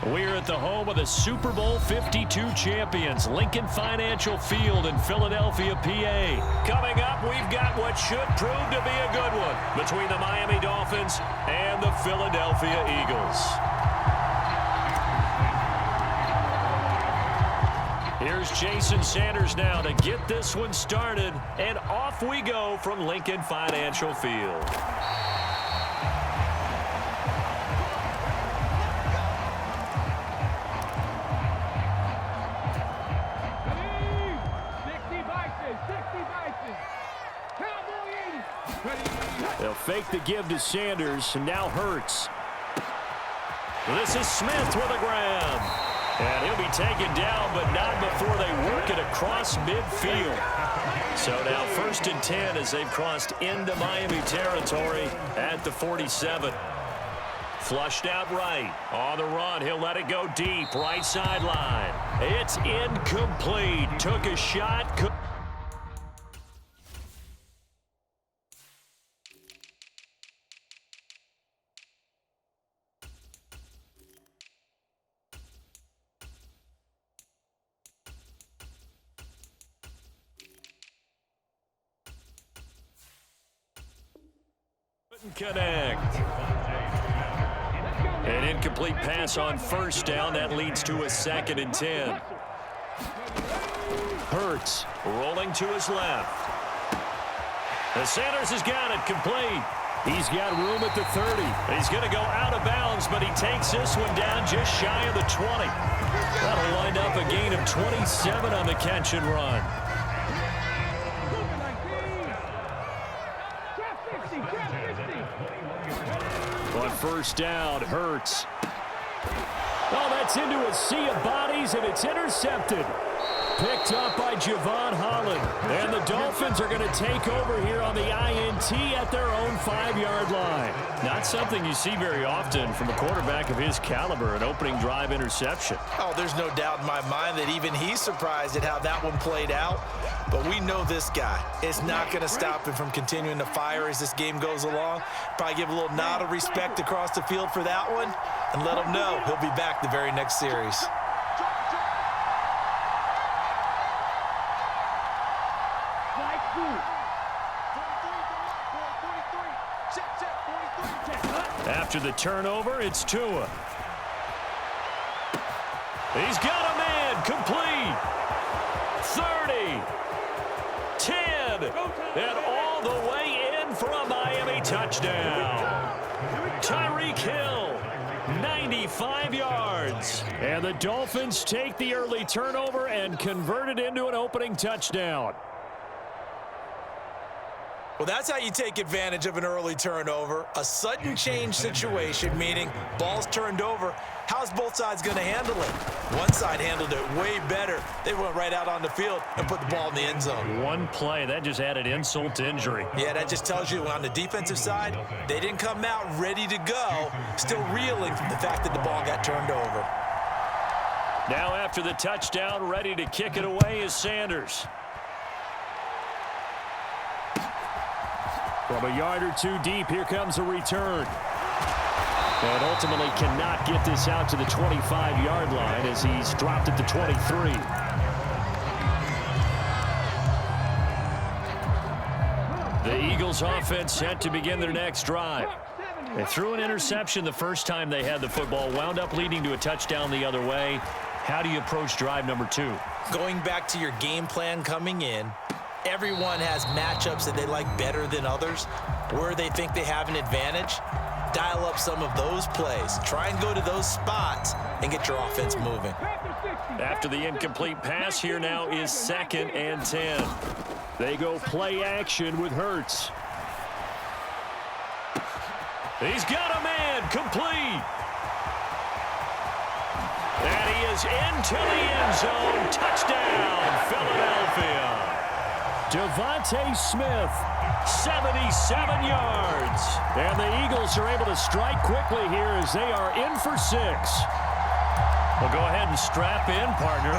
We're at the home of the Super Bowl 52 champions, Lincoln Financial Field in Philadelphia, PA. Coming up, we've got what should prove to be a good one between the Miami Dolphins and the Philadelphia Eagles. Here's Jason Sanders now to get this one started, and off we go from Lincoln Financial Field. They'll fake the give to Sanders, and now Hurts. This is Smith with a grab. And he'll be taken down, but not before they work it across midfield. So now 1st and 10 as they've crossed into Miami territory at the 47. Flushed out right. On the run, he'll let it go deep. Right sideline. It's incomplete. Took a shot. Connect. An incomplete pass on 1st down. That leads to a 2nd and 10. Hurts rolling to his left. The Sanders has got it complete. He's got room at the 30. He's going to go out of bounds, but he takes this one down just shy of the 20. That'll wind up a gain of 27 on the catch and run. On 1st down, Hurts. Oh, that's into a sea of bodies, and it's intercepted. Picked up by Javon Holland. And the Dolphins are going to take over here on the INT at their own 5-yard line. Not something you see very often from a quarterback of his caliber, an opening drive interception. Oh, there's no doubt in my mind that even he's surprised at how that one played out. But we know this guy is not going to stop him from continuing to fire as this game goes along. Probably give a little nod of respect across the field for that one and let him know he'll be back the very next series. After the turnover, it's Tua. He's got a man, complete. 30, 10, and all the way in for a Miami touchdown. Tyreek Hill, 95 yards. And the Dolphins take the early turnover and convert it into an opening touchdown. Well, that's how you take advantage of an early turnover. A sudden change situation, meaning ball's turned over. How's both sides going to handle it? One side handled it way better. They went right out on the field and put the ball in the end zone. One play, that just added insult to injury. Yeah, that just tells you on the defensive side, they didn't come out ready to go, still reeling from the fact that the ball got turned over. Now after the touchdown, ready to kick it away is Sanders. From a yard or two deep, here comes a return. And ultimately cannot get this out to the 25-yard line as he's dropped at the 23. The Eagles offense set to begin their next drive. They threw an interception the first time they had the football, wound up leading to a touchdown the other way. How do you approach drive number 2? Going back to your game plan coming in, everyone has matchups that they like better than others. Where they think they have an advantage, dial up some of those plays. Try and go to those spots and get your offense moving. After the incomplete pass, here now is 2nd and 10. They go play action with Hurts. He's got a man, complete. And he is into the end zone. Touchdown, Philadelphia. Devontae Smith, 77 yards. And the Eagles are able to strike quickly here as they are in for 6. Well, go ahead and strap in, partner.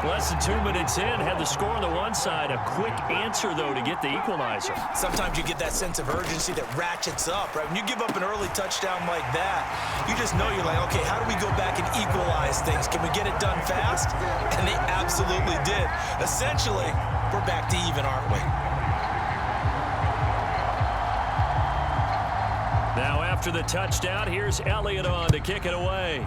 Less than 2 minutes in, had the score on the one side. A quick answer, though, to get the equalizer. Sometimes you get that sense of urgency that ratchets up, right? When you give up an early touchdown like that, you just know you're like, okay, how do we go back and equalize things? Can we get it done fast? And they absolutely did. Essentially, we're back to even, aren't we? Now, after the touchdown, here's Elliott on to kick it away.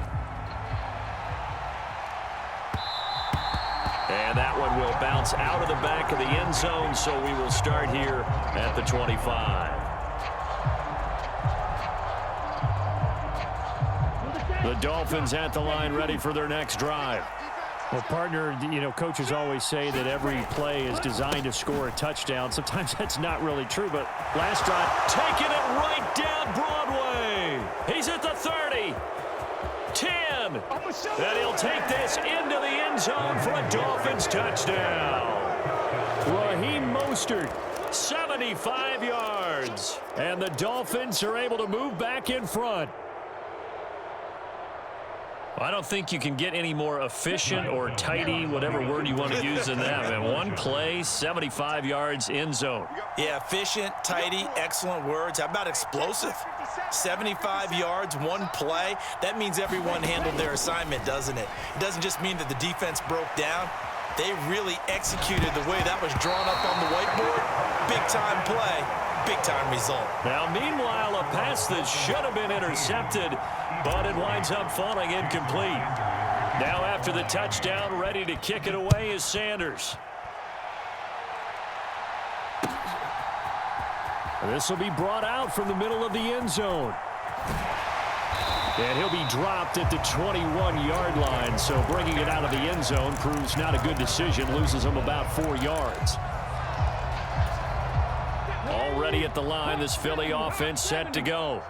And that one will bounce out of the back of the end zone, so we will start here at the 25. The Dolphins at the line, ready for their next drive. Well, partner, you know, coaches always say that every play is designed to score a touchdown. Sometimes that's not really true, but last drive, taking it right down Broadway. He's at the 30. 10. And he'll take this into the end zone for a Dolphins touchdown. Raheem Mostert, 75 yards. And the Dolphins are able to move back in front. I don't think you can get any more efficient or tidy, whatever word you want to use in that. Man, one play, 75 yards, end zone. Yeah, efficient, tidy, excellent words. How about explosive? 75 yards, one play. That means everyone handled their assignment, doesn't it? It doesn't just mean that the defense broke down. They really executed the way that was drawn up on the whiteboard. Big-time play, big-time result. Now, meanwhile, a pass that should have been intercepted, but it winds up falling incomplete. Now, after the touchdown, ready to kick it away is Sanders. This will be brought out from the middle of the end zone. And he'll be dropped at the 21-yard line, so bringing it out of the end zone proves not a good decision, loses him about 4 yards. Already at the line, this Philly offense set to go.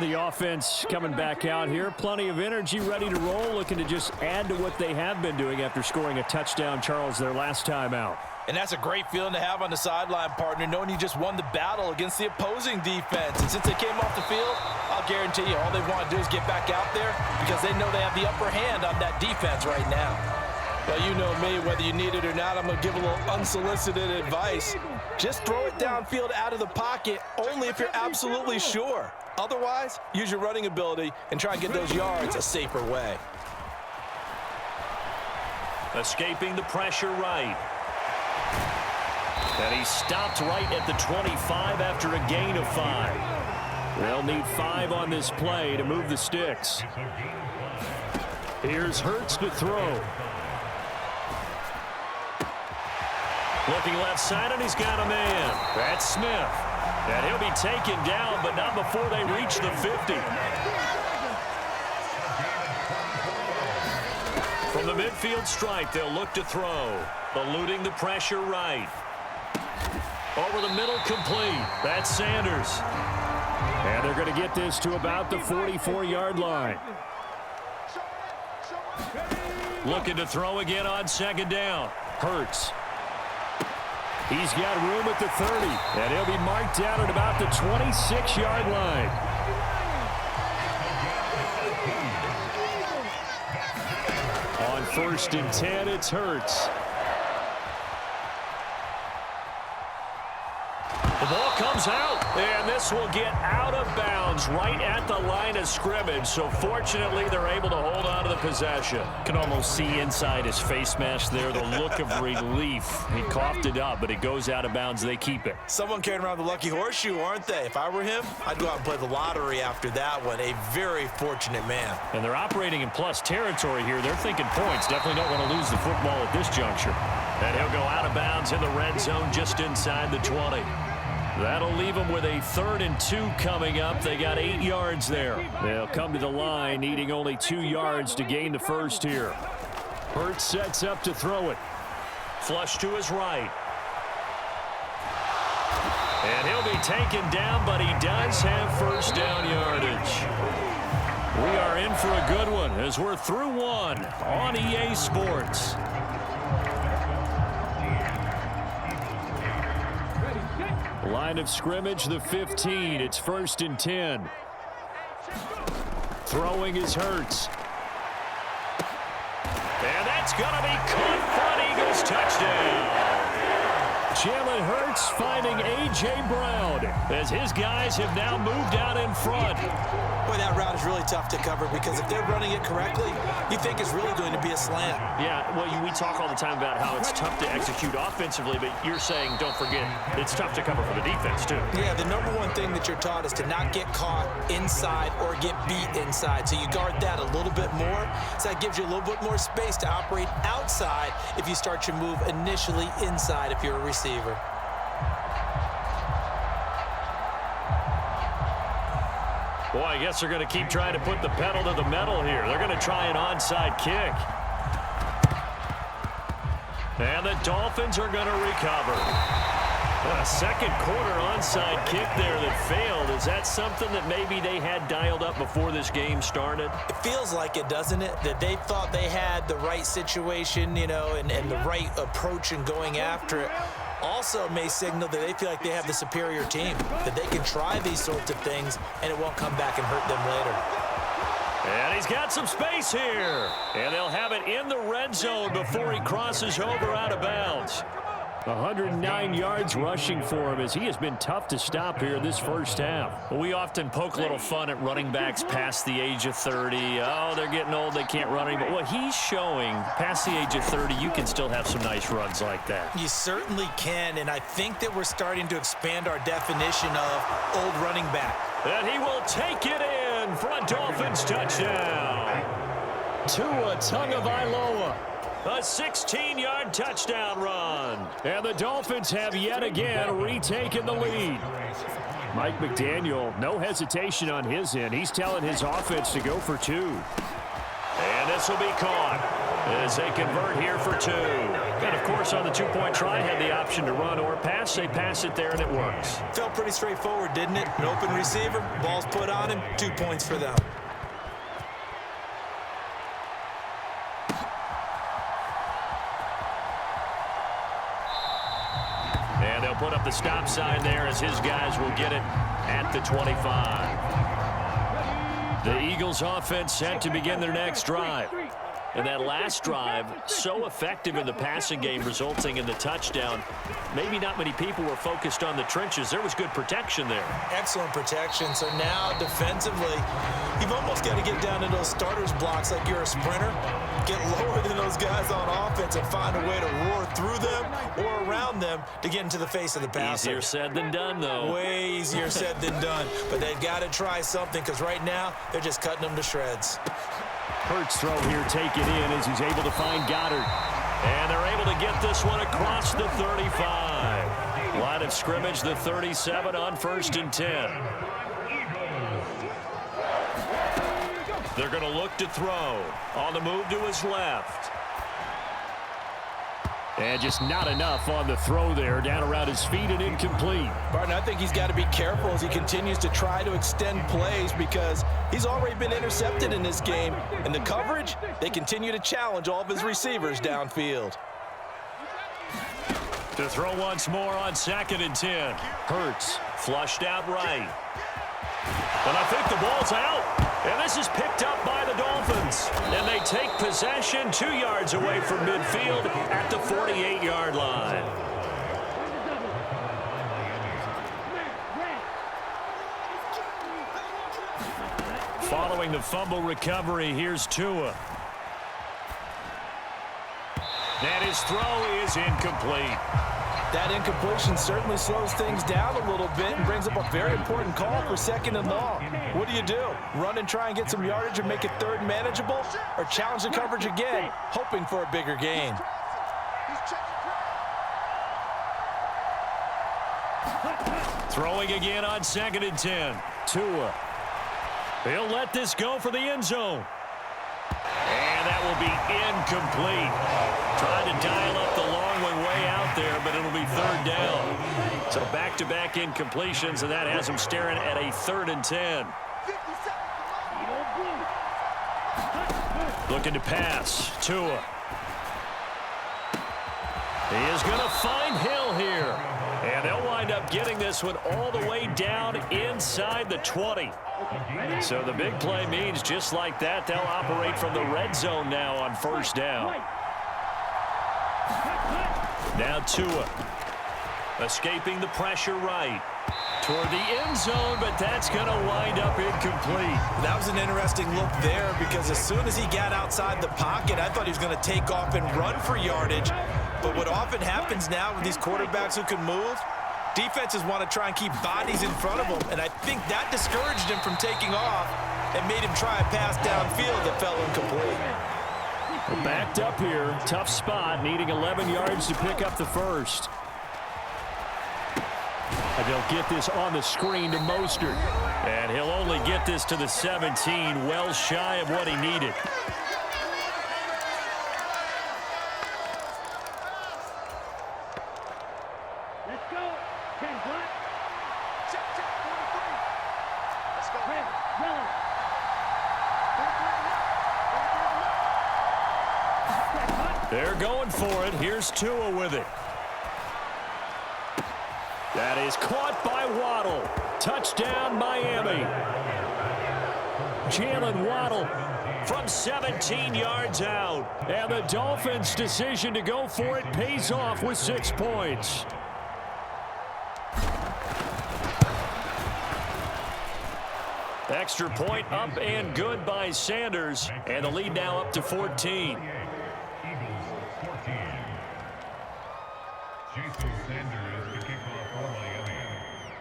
The offense coming back out here, plenty of energy, ready to roll, looking to just add to what they have been doing after scoring a touchdown, Charles, their last time out. And that's a great feeling to have on the sideline, partner, knowing you just won the battle against the opposing defense. And since they came off the field, I'll guarantee you all they want to do is get back out there because they know they have the upper hand on that defense right now. Well, you know me, whether you need it or not, I'm going to give a little unsolicited advice. Just throw it downfield out of the pocket only if you're absolutely sure. Otherwise, use your running ability and try and get those yards a safer way. Escaping the pressure right. And he stopped right at the 25 after a gain of 5. They'll need 5 on this play to move the sticks. Here's Hurts to throw. Looking left side, and he's got a man. That's Smith. And he'll be taken down, but not before they reach the 50. From the midfield stripe, they'll look to throw. Eluding the pressure right. Over the middle, complete. That's Sanders. And they're going to get this to about the 44-yard line. Looking to throw again on second down. Hurts. He's got room at the 30, and he'll be marked down at about the 26-yard line. On 1st and 10, it's Hurts. The ball comes out, and this will get out of bounds right at the line of scrimmage. So fortunately, they're able to hold on to the possession. Can almost see inside his face mask there, the look of relief. He coughed it up, but it goes out of bounds. They keep it. Someone carrying around the lucky horseshoe, aren't they? If I were him, I'd go out and play the lottery after that one. A very fortunate man. And they're operating in plus territory here. They're thinking points. Definitely don't want to lose the football at this juncture. And he'll go out of bounds in the red zone just inside the 20. That'll leave them with a 3rd and 2 coming up. They got 8 yards there. They'll come to the line, needing only 2 yards to gain the first here. Hurts sets up to throw it. Flush to his right. And he'll be taken down, but he does have first down yardage. We are in for a good one as we're through one on EA Sports. Line of scrimmage, the 15. It's 1st and 10. Throwing is Hurts. it's going to be caught front. Eagles touchdown. Jalen Hurts finding A.J. Brown as his guys have now moved out in front. Boy, that route is really tough to cover because if they're running it correctly, you think it's really going to be a slant. Yeah, well, we talk all the time about how it's tough to execute offensively, but you're saying, don't forget, it's tough to cover for the defense, too. Yeah, the number one thing that you're taught is to not get caught inside or get beat inside. So you guard that a little bit more. So that gives you a little bit more space to operate outside if you start your move initially inside if you're a receiver. Boy, I guess they're going to keep trying to put the pedal to the metal here. They're going to try an onside kick. And the Dolphins are going to recover. A second quarter onside kick there that failed. Is that something that maybe they had dialed up before this game started? It feels like it, doesn't it? That they thought they had the right situation, you know, and the right approach in going after it. Also may signal that they feel like they have the superior team, that they can try these sorts of things and it won't come back and hurt them later. And he's got some space here. And they'll have it in the red zone before he crosses over out of bounds. 109 yards rushing for him as he has been tough to stop here this first half. Well, we often poke a little fun at running backs past the age of 30. Oh, they're getting old, they can't run anymore. What he's showing, past the age of 30, you can still have some nice runs like that. You certainly can, and I think that we're starting to expand our definition of old running back. And he will take it in for a Dolphins touchdown. Tua Tagovailoa. A 16-yard touchdown run. And the Dolphins have yet again retaken the lead. Mike McDaniel, no hesitation on his end. He's telling his offense to go for two. And this will be caught as they convert here for two. And, of course, on the two-point try, had the option to run or pass. They pass it there, and it works. Felt pretty straightforward, didn't it? An open receiver, ball's put on him, 2 points for them. And they'll put up the stop sign there as his guys will get it at the 25. The Eagles offense set to begin their next drive. And that last drive, so effective in the passing game, resulting in the touchdown. Maybe not many people were focused on the trenches. There was good protection there. Excellent protection. So now, defensively, you've almost got to get down to those starters blocks like you're a sprinter. Get lower than those guys on offense and find a way to roar through them or around them to get into the face of the passer. Easier said than done, though. Way easier said than done. But they've got to try something because right now, they're just cutting them to shreds. Hurts throw here, take it in as he's able to find Goddard. And they're able to get this one across the 35. Line of scrimmage, the 37 on 1st and 10. They're going to look to throw. On the move to his left. And just not enough on the throw there. Down around his feet and incomplete. Barton, I think he's got to be careful as he continues to try to extend plays because he's already been intercepted in this game. And the coverage, they continue to challenge all of his receivers downfield. To throw once more on 2nd and 10. Hurts flushed out right. And I think the ball's out. And this is picked up by the Dolphins. And they take possession 2 yards away from midfield at the 48-yard line. Following the fumble recovery, here's Tua. And his throw is incomplete. That incompletion certainly slows things down a little bit and brings up a very important call for 2nd and long. What do? Run and try and get some yardage and make it 3rd manageable, or challenge the coverage again, hoping for a bigger gain? Throwing again on 2nd and 10. Tua. He'll let this go for the end zone. And that will be incomplete. Trying to dial up the long one way out there, but it'll be 3rd down. So back-to-back incompletions, and that has him staring at a 3rd and 10. Looking to pass. Tua. He is going to find Hill here. And they'll wind up getting this one all the way down inside the 20. So the big play means just like that, they'll operate from the red zone now on 1st down. Now Tua. Escaping the pressure right. Toward the end zone, but that's going to wind up incomplete. That was an interesting look there because as soon as he got outside the pocket, I thought he was going to take off and run for yardage. But what often happens now with these quarterbacks who can move, defenses want to try and keep bodies in front of him, and I think that discouraged him from taking off and made him try a pass downfield that fell incomplete. We're backed up here. Tough spot, needing 11 yards to pick up the first. And they'll get this on the screen to Mostert. And he'll only get this to the 17, well shy of what he needed. Let's go. 10 black. Check, 43. Let's go. Red, yellow. They're going for it. Here's Tua with it. That is caught by Waddle. Touchdown, Miami. Jalen Waddle from 17 yards out. And the Dolphins' decision to go for it pays off with 6 points. Extra point up and good by Sanders. And the lead now up to 14.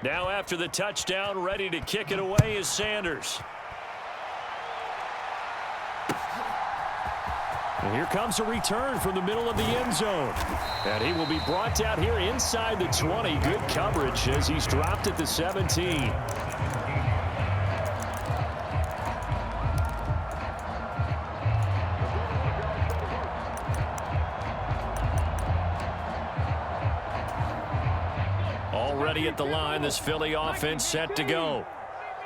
Now after the touchdown, ready to kick it away is Sanders. And here comes a return from the middle of the end zone. And he will be brought out here inside the 20. Good coverage as he's dropped at the 17. Already at the line, this Philly offense set to go.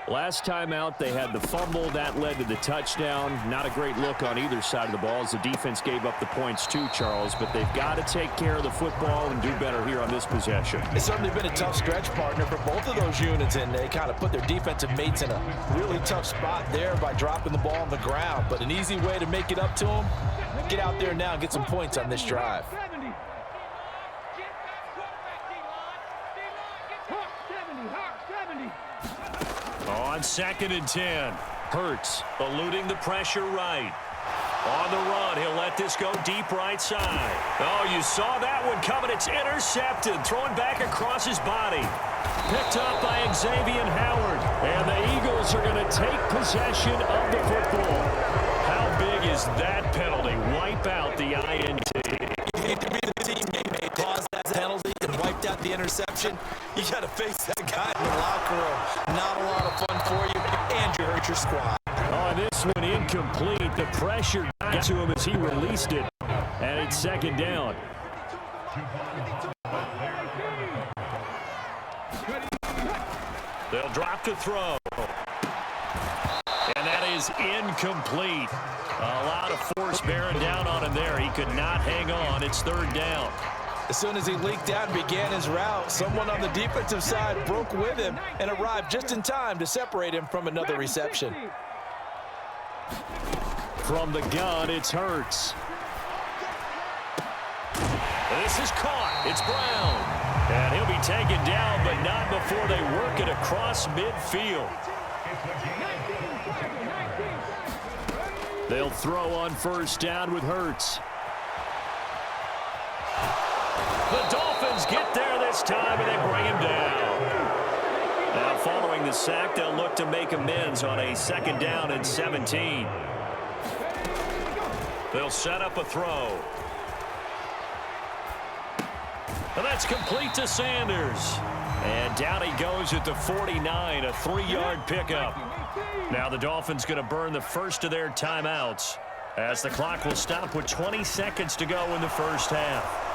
Last time out, they had the fumble. That led to the touchdown. Not a great look on either side of the ball as the defense gave up the points too, Charles. But they've got to take care of the football and do better here on this possession. It's certainly been a tough stretch, partner, for both of those units, and they kind of put their defensive mates in a really tough spot there by dropping the ball on the ground. But an easy way to make it up to them, get out there now and get some points on this drive. On 2nd and 10, Hurts eluding the pressure right. On the run, he'll let this go deep right side. Oh, you saw that one coming. It's intercepted, throwing back across his body. Picked up by Xavier Howard, and the Eagles are going to take possession of the football. How big is that penalty? Wipe out the INT. You need to be the teammate that caused that penalty and wiped out the interception. You got to face that guy in the locker room. Not a lot of fun for you, and you hurt your squad. Oh, this one incomplete. The pressure got to him as he released it, and it's 2nd down. They'll drop to throw. And that is incomplete. A lot of force bearing down on him there. He could not hang on. It's 3rd down. As soon as he leaked out and began his route, someone on the defensive side broke with him and arrived just in time to separate him from another reception. From the gun, it's Hurts. This is caught. It's Brown. And he'll be taken down, but not before they work it across midfield. They'll throw on 1st down with Hurts. The Dolphins get there this time, and they bring him down. Now, following the sack, they'll look to make amends on a 2nd down and 17. They'll set up a throw. And that's complete to Sanders. And down he goes at the 49, a 3-yard pickup. Now the Dolphins going to burn the first of their timeouts as the clock will stop with 20 seconds to go in the first half.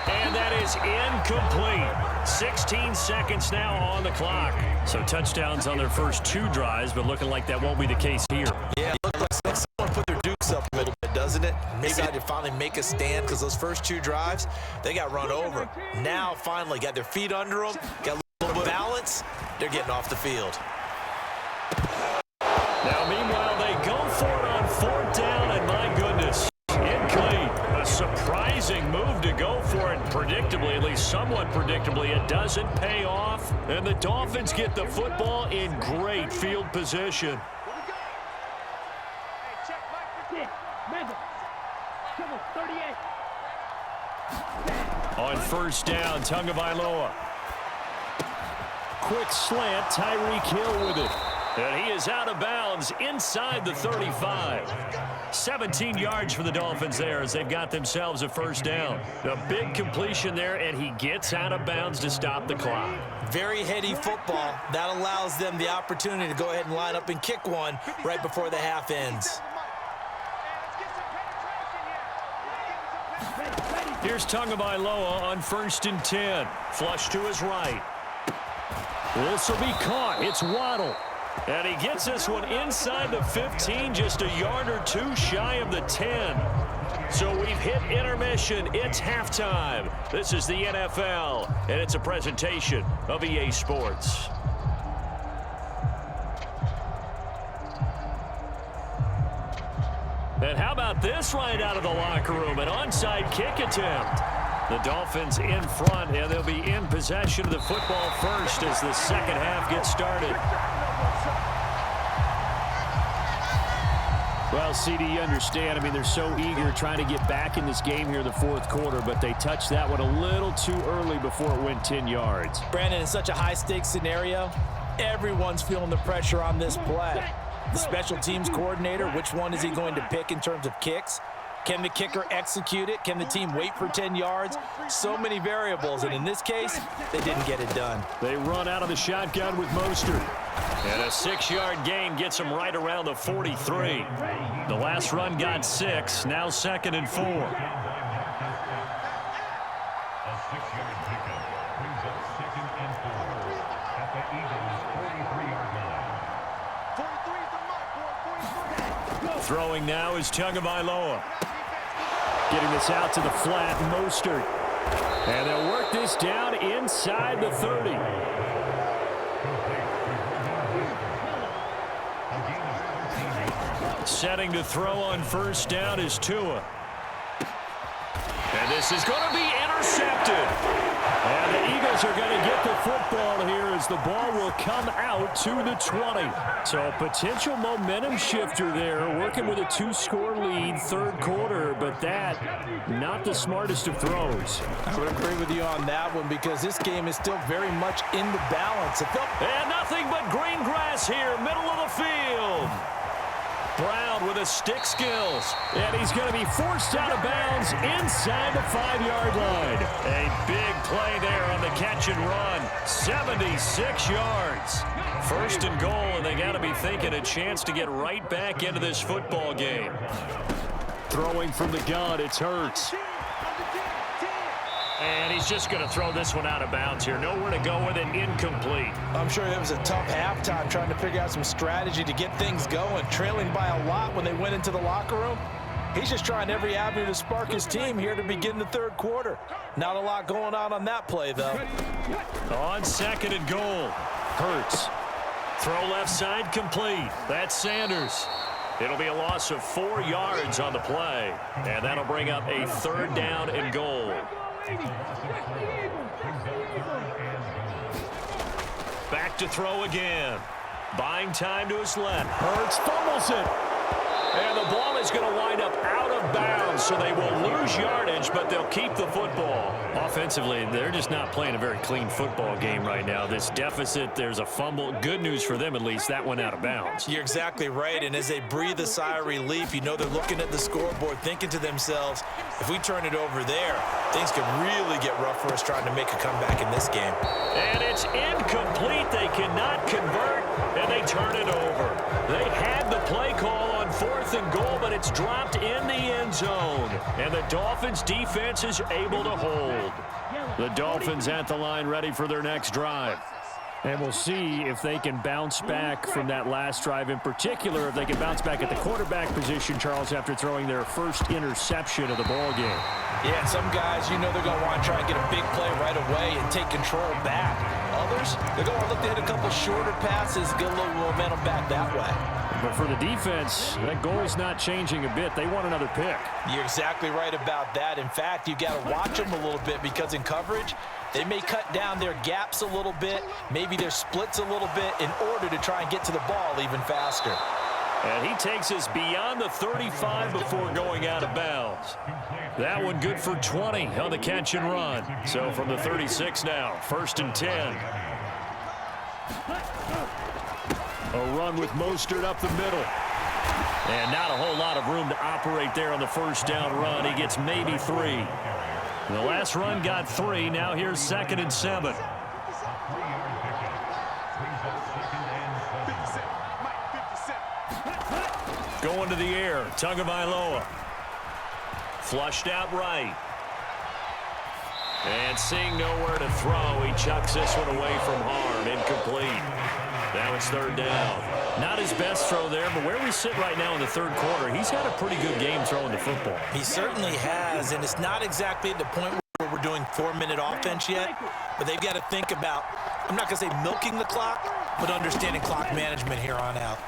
And that is incomplete. 16 seconds now on the clock. So touchdowns on their first 2 drives, but looking like that won't be the case here. Yeah, it looks like someone put their dukes up a little bit, doesn't it? Maybe they finally make a stand because those first 2 drives, they got run over. Now, finally, got their feet under them, got a little bit of balance. They're getting off the field. Now, meanwhile, they go for it on 4th down, and my goodness, incomplete. A surprising move to go for it predictably, at least somewhat predictably, it doesn't pay off. And the Dolphins get the football in great field position. On first down, Tagovailoa. Quick slant, Tyreek Hill with it. And he is out of bounds inside the 35. 17 yards for the Dolphins there as they've got themselves a first down. A big completion there, and he gets out of bounds to stop the clock. Very heady football. That allows them the opportunity to go ahead and line up and kick one right before the half ends. Here's Tagovailoa on first and 10. Flush to his right. This will be caught. It's Waddle. And he gets this one inside the 15, just a yard or two shy of the 10. So we've hit intermission. It's halftime. This is the NFL, and it's a presentation of EA Sports. And how about this right out of the locker room? An onside kick attempt. The Dolphins in front, and they'll be in possession of the football first as the second half gets started. Well, CD, you understand. I mean, they're so eager trying to get back in this game here in the fourth quarter, but they touched that one a little too early before it went 10 yards. Brandon, in such a high-stakes scenario, everyone's feeling the pressure on this play. The special teams coordinator, which one is he going to pick in terms of kicks? Can the kicker execute it? Can the team wait for 10 yards? So many variables, and in this case, they didn't get it done. They run out of the shotgun with Mostert. And a 6-yard gain gets them right around the 43. The last run got 6, now 2nd and 4. A 6-yard pickup brings up 2nd and 4 at the Eagles' 43-yard line. Throwing now is Tagovailoa. Getting this out to the flat, Mostert. And they'll work this down inside the 30. Setting to throw on first down is Tua. And this is going to be intercepted. And the Eagles are going to get the football here as the ball will come out to the 20. So a potential momentum shifter there, working with a 2-score lead, third quarter, but that, not the smartest of throws. I would agree with you on that one because this game is still very much in the balance. And nothing but green grass here, middle of the field. Brown with his stick skills. And he's going to be forced out of bounds inside the 5-yard line. A big play there on the catch and run. 76 yards. First and goal, and they got to be thinking a chance to get right back into this football game. Throwing from the gun, it's Hurts. And he's just going to throw this one out of bounds here. Nowhere to go with it, incomplete. I'm sure it was a tough halftime trying to figure out some strategy to get things going, trailing by a lot when they went into the locker room. He's just trying every avenue to spark his team here to begin the third quarter. Not a lot going on that play, though. On 2nd and goal, Hurts. Throw left side complete. That's Sanders. It'll be a loss of 4 yards on the play, and that'll bring up a 3rd down and goal. Back to throw again. Buying time to his left. Hurts fumbles it. And the ball is going to wind up out of bounds, so they will lose yardage, but they'll keep the football. Offensively, they're just not playing a very clean football game right now. This deficit, there's a fumble. Good news for them, at least. That went out of bounds. You're exactly right, and as they breathe a sigh of relief, you know they're looking at the scoreboard, thinking to themselves, if we turn it over there, things could really get rough for us trying to make a comeback in this game. And it's incomplete. They cannot convert, and they turn it over. They had the play call on 4th and goal, but it's dropped in the end zone. And the Dolphins defense is able to hold. The Dolphins at the line ready for their next drive. And we'll see if they can bounce back from that last drive, in particular, if they can bounce back at the quarterback position, Charles, after throwing their first interception of the ball game. Yeah, some guys, you know they're going to want to try and get a big play right away and take control back. others, they're going to look to hit a couple shorter passes, get a little momentum back that way. But for the defense, that goal's not changing a bit. They want another pick. You're exactly right about that. In fact, you got to watch them a little bit because in coverage, they may cut down their gaps a little bit, maybe their splits a little bit in order to try and get to the ball even faster. And he takes us beyond the 35 before going out of bounds. That one good for 20 on the catch and run. So from the 36 now, 1st and 10. A run with Mostert up the middle. And not a whole lot of room to operate there on the first down run. He gets maybe 3. The last run got 3. Now here's 2nd and 7. Going to the air, Tagovailoa. Flushed out right. And seeing nowhere to throw, he chucks this one away from harm. Incomplete. Now it's 3rd down. Not his best throw there, but where we sit right now in the 3rd quarter, he's had a pretty good game throwing the football. He certainly has, and it's not exactly at the point where we're doing 4-minute offense yet, but they've got to think about, I'm not going to say milking the clock, but understanding clock management here on out.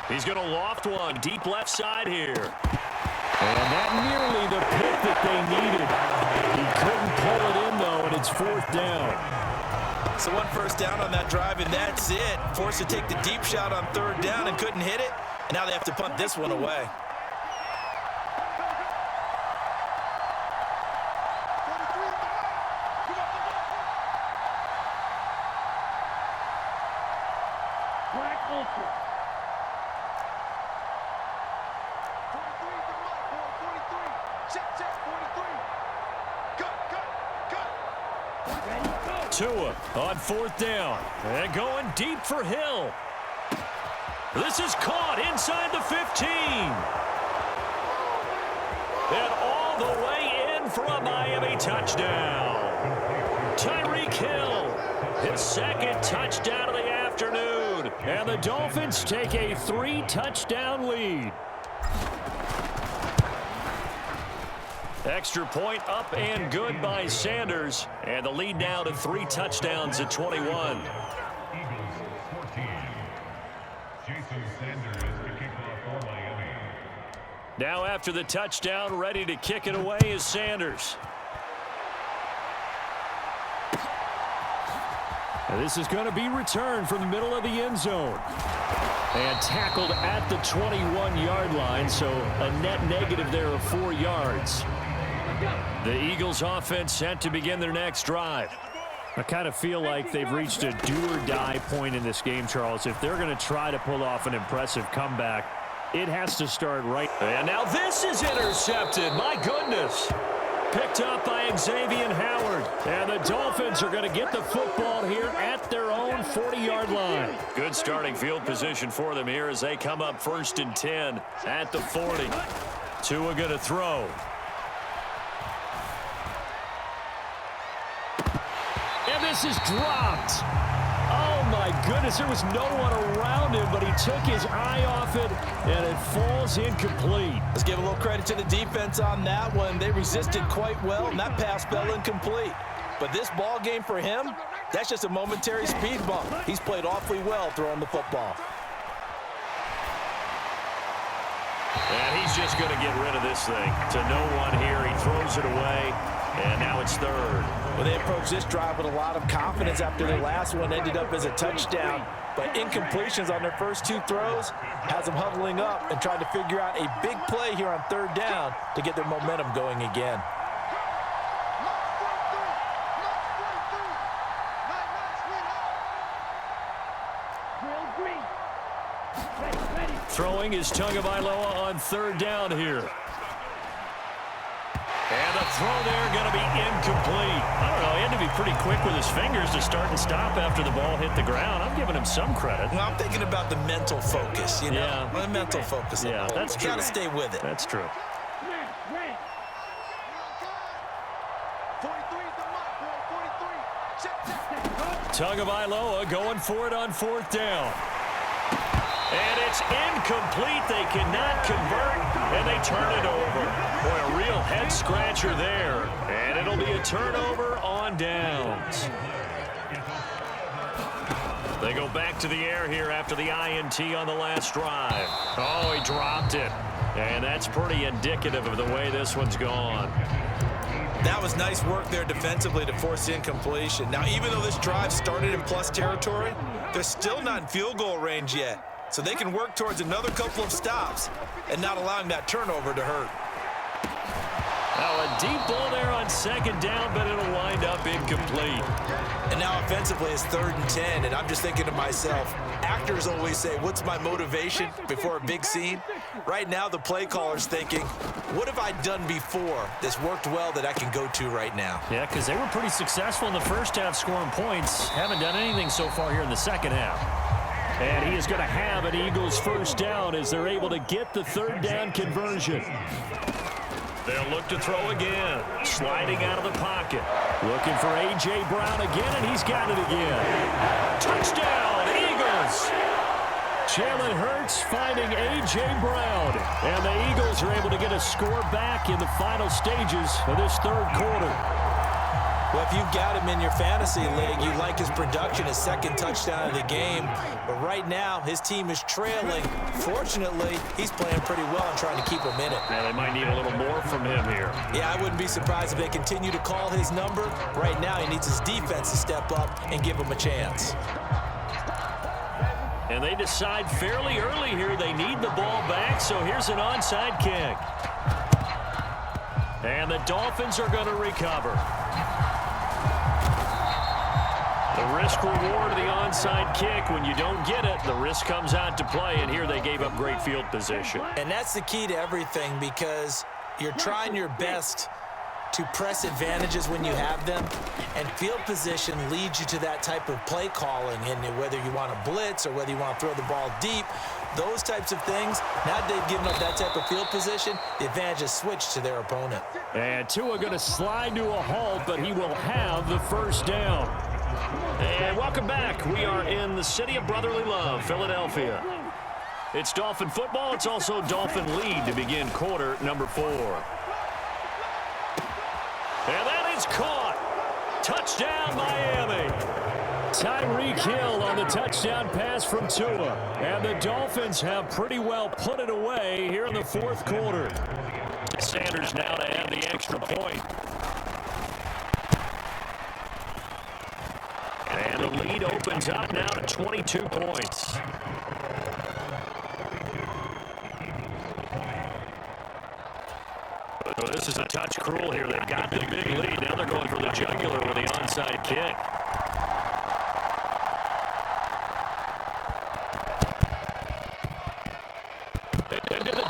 He's going to loft one deep left side here. And that nearly the pick that they needed. He couldn't pull it in, though, and it's 4th down. So 1 first down on that drive, and that's it. Forced to take the deep shot on 3rd down and couldn't hit it. And now they have to punt this one away. Tua on 4th down. And going deep for Hill. This is caught inside the 15. And all the way in for a Miami touchdown. Tyreek Hill, his 2nd touchdown of the afternoon. And the Dolphins take a 3-touchdown lead. Extra point up and good by Sanders. And the lead now to 3 touchdowns at 21. Eagles 14. Jason Sanders, the kickoff for Miami. Now after the touchdown, ready to kick it away is Sanders. And this is going to be returned from the middle of the end zone. And tackled at the 21-yard line, so a net negative there of 4 yards. The Eagles offense set to begin their next drive. I kind of feel like they've reached a do-or-die point in this game, Charles. If they're going to try to pull off an impressive comeback, it has to start right. And now this is intercepted. My goodness. Picked up by Xavier Howard. And the Dolphins are going to get the football here at their own 40-yard line. Good starting field position for them here as they come up 1st and 10 at the 40. Tua going to throw. And this is dropped. Oh, my goodness. There was no one around him, but he took his eye off it, and it falls incomplete. Let's give a little credit to the defense on that one. They resisted quite well, and that pass fell incomplete. But this ball game for him, that's just a momentary speed bump. He's played awfully well throwing the football. And he's just going to get rid of this thing to no one here. He throws it away, and now it's 3rd. Well, they approached this drive with a lot of confidence after the last one ended up as a touchdown. But incompletions on their first 2 throws has them huddling up and trying to figure out a big play here on 3rd down to get their momentum going again. Throwing is Tagovailoa on 3rd down here. And the throw there going to be incomplete. I don't know, he had to be pretty quick with his fingers to start and stop after the ball hit the ground. I'm giving him some credit. Well, I'm thinking about the mental focus, you know? Yeah. The mental focus. Yeah, that's true. Got to stay with it. That's true. Tagovailoa going for it on 4th down. And it's incomplete. They cannot convert, and they turn it over. Boy, a real head-scratcher there. And it'll be a turnover on downs. They go back to the air here after the INT on the last drive. Oh, he dropped it. And that's pretty indicative of the way this one's gone. That was nice work there defensively to force the incompletion. Now, even though this drive started in plus territory, they're still not in field goal range yet. So they can work towards another couple of stops and not allowing that turnover to hurt. Now a deep ball there on second down, but it'll wind up incomplete. And now offensively it's 3rd and 10, and I'm just thinking to myself, actors always say, what's my motivation before a big scene? Right now the play caller's thinking, what have I done before that's worked well that I can go to right now? Yeah, because they were pretty successful in the first half scoring points. Haven't done anything so far here in the second half. And he is going to have an Eagles first down as they're able to get the 3rd down conversion. They'll look to throw again. Sliding out of the pocket. Looking for A.J. Brown again, and he's got it again. Touchdown, Eagles! Jalen Hurts finding A.J. Brown. And the Eagles are able to get a score back in the final stages of this 3rd quarter. Well, if you've got him in your fantasy league, you like his production, his 2nd touchdown of the game. But right now, his team is trailing. Fortunately, he's playing pretty well and trying to keep him in it. Yeah, they might need a little more from him here. Yeah, I wouldn't be surprised if they continue to call his number. Right now, he needs his defense to step up and give him a chance. And they decide fairly early here they need the ball back, so here's an onside kick. And the Dolphins are going to recover. The risk-reward of the onside kick, when you don't get it, the risk comes out to play, and here they gave up great field position. And that's the key to everything, because you're trying your best to press advantages when you have them, and field position leads you to that type of play calling, and whether you want to blitz or whether you want to throw the ball deep, those types of things, now that they've given up that type of field position, the advantage is switched to their opponent. And Tua going to slide to a halt, but he will have the first down. And welcome back. We are in the city of brotherly love, Philadelphia. It's Dolphin football. It's also Dolphin lead to begin quarter number 4. And that is caught. Touchdown, Miami. Tyreek Hill on the touchdown pass from Tua. And the Dolphins have pretty well put it away here in the 4th quarter. Sanders now to add the extra point. And the lead opens up now to 22 points. So this is a touch cruel here. They've got the big lead. Now they're going for the jugular with the onside kick. Into the